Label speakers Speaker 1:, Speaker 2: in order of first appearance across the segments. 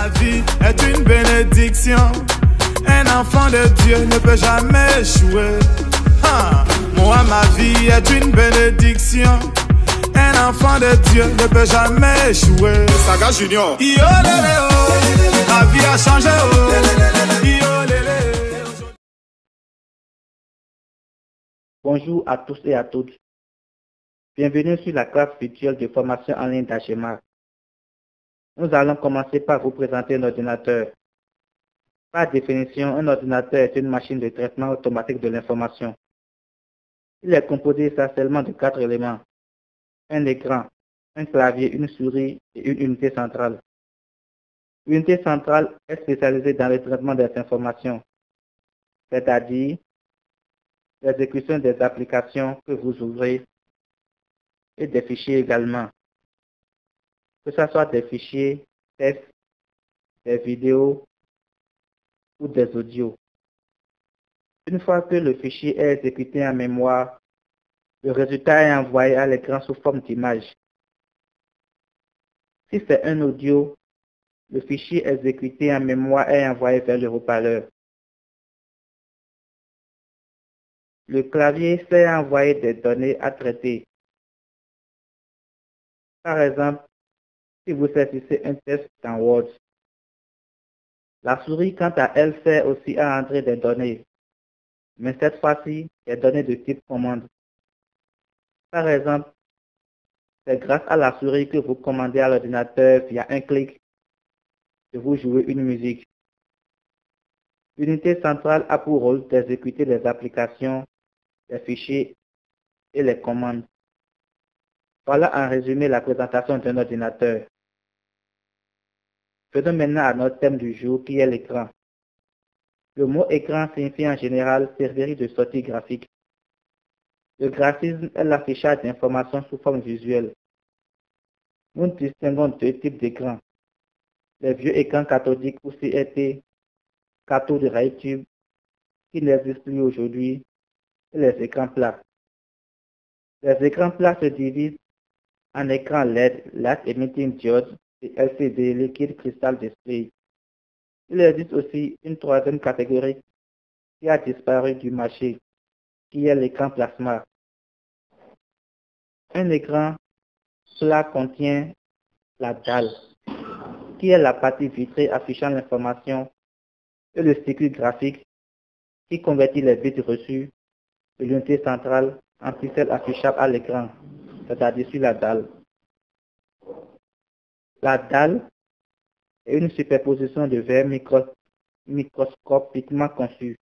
Speaker 1: ma vie est une bénédiction. Un enfant de Dieu ne peut jamais échouer. Moi, ma vie est une bénédiction. Un enfant de Dieu ne peut jamais échouer. Saga Junior. Yo lélé, oh. Ma vie a changé. Oh. Yo lélé.
Speaker 2: Bonjour à tous et à toutes. Bienvenue sur la classe virtuelle de formation en ligne d'Achema. Nous allons commencer par vous présenter un ordinateur. Par définition, un ordinateur est une machine de traitement automatique de l'information. Il est composé essentiellement de 4 éléments. Un écran, un clavier, une souris et une unité centrale. L'unité centrale est spécialisée dans le traitement des informations, c'est-à-dire l'exécution des applications que vous ouvrez et des fichiers également, que ce soit des fichiers, textes, des vidéos ou des audios. Une fois que le fichier est exécuté en mémoire, le résultat est envoyé à l'écran sous forme d'image. Si c'est un audio, le fichier exécuté en mémoire est envoyé vers le haut-parleur. Le clavier sert à envoyer des données à traiter. Par exemple, si vous saisissez un texte dans Word. La souris, quant à elle, sert aussi à entrer des données, mais cette fois-ci, des données de type commande. Par exemple, c'est grâce à la souris que vous commandez à l'ordinateur via un clic de vous jouer une musique. L'unité centrale a pour rôle d'exécuter les applications, les fichiers et les commandes. Voilà en résumé la présentation d'un ordinateur. Venons maintenant à notre thème du jour qui est l'écran. Le mot écran signifie en général serverie de sortie graphique. Le graphisme est l'affichage d'informations sous forme visuelle. Nous distinguons deux types d'écrans. Les vieux écrans cathodiques ou CRT, cathode de rail tube, qui n'existent plus aujourd'hui, et les écrans plats. Les écrans plats se divisent en écrans LED, Light Emitting Diode, et LCD, Liquid Crystal Display. Il existe aussi une troisième catégorie qui a disparu du marché, qui est l'écran plasma. Un écran plat contient la dalle, qui est la partie vitrée affichant l'information, et le circuit graphique, qui convertit les bits reçus de l'unité centrale en pixels affichables à l'écran, c'est-à-dire sur la dalle. La dalle est une superposition de verres microscopiquement conçus.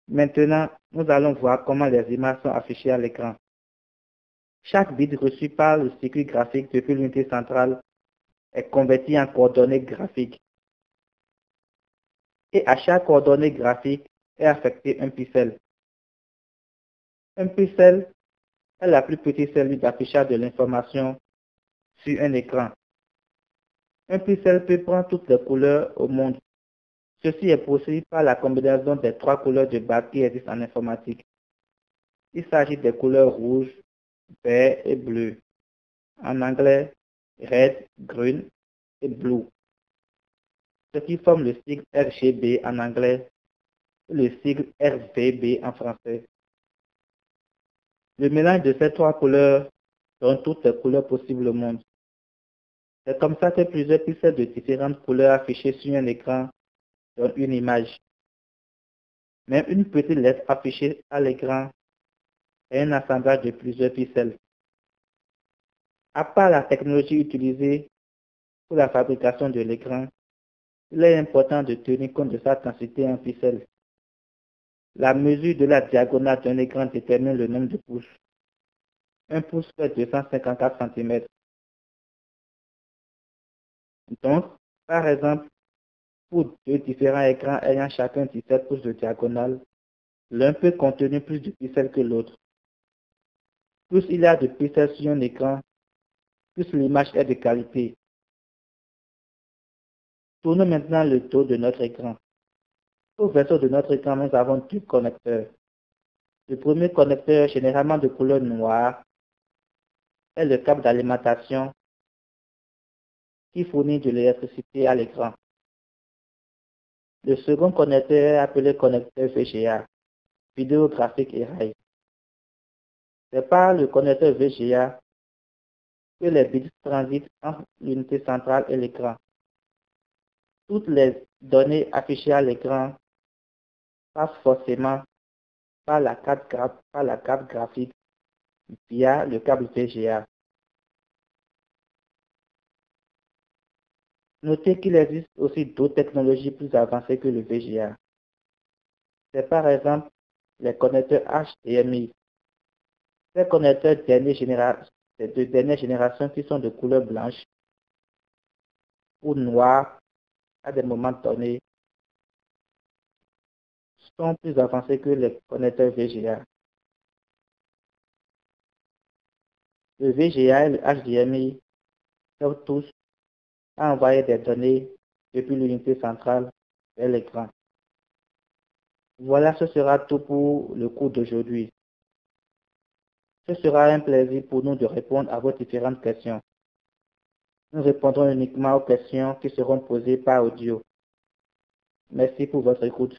Speaker 2: Maintenant, nous allons voir comment les images sont affichées à l'écran. Chaque bit reçu par le circuit graphique depuis l'unité centrale est converti en coordonnées graphiques. Et à chaque coordonnée graphique est affecté un pixel. Un pixel est la plus petite cellule d'affichage de l'information sur un écran. Un pixel peut prendre toutes les couleurs au monde. Ceci est possible par la combinaison des 3 couleurs de base qui existent en informatique. Il s'agit des couleurs rouge, vert et bleu. En anglais, red, green et blue. Ce qui forme le sigle RGB en anglais et le sigle RVB en français. Le mélange de ces 3 couleurs donne toutes les couleurs possibles au monde. C'est comme ça que plusieurs pixels de différentes couleurs affichés sur un écran donnent une image. Même une petite lettre affichée à l'écran est un assemblage de plusieurs pixels. À part la technologie utilisée pour la fabrication de l'écran, il est important de tenir compte de sa densité en pixels. La mesure de la diagonale d'un écran détermine le nombre de pouces. Un pouce fait 254 cm. Donc, par exemple, pour deux différents écrans ayant chacun 17 pouces de diagonale, l'un peut contenir plus de pixels que l'autre. Plus il y a de pixels sur un écran, plus l'image est de qualité. Tournons maintenant le dos de notre écran. Au verso de notre écran, nous avons deux connecteurs. Le premier connecteur, généralement de couleur noire, est le câble d'alimentation qui fournit de l'électricité à l'écran. Le second connecteur est appelé connecteur VGA, vidéo graphique array. C'est par le connecteur VGA que les bits transitent entre l'unité centrale et l'écran. Toutes les données affichées à l'écran passent forcément par la carte graphique via le câble VGA. Notez qu'il existe aussi d'autres technologies plus avancées que le VGA. C'est par exemple les connecteurs HDMI. Ces connecteurs de dernière génération qui sont de couleur blanche ou noire à des moments donnés sont plus avancés que les connecteurs VGA. Le VGA et le HDMI servent tous à envoyer des données depuis l'unité centrale vers l'écran. Voilà, ce sera tout pour le cours d'aujourd'hui. Ce sera un plaisir pour nous de répondre à vos différentes questions. Nous répondrons uniquement aux questions qui seront posées par audio. Merci pour votre écoute.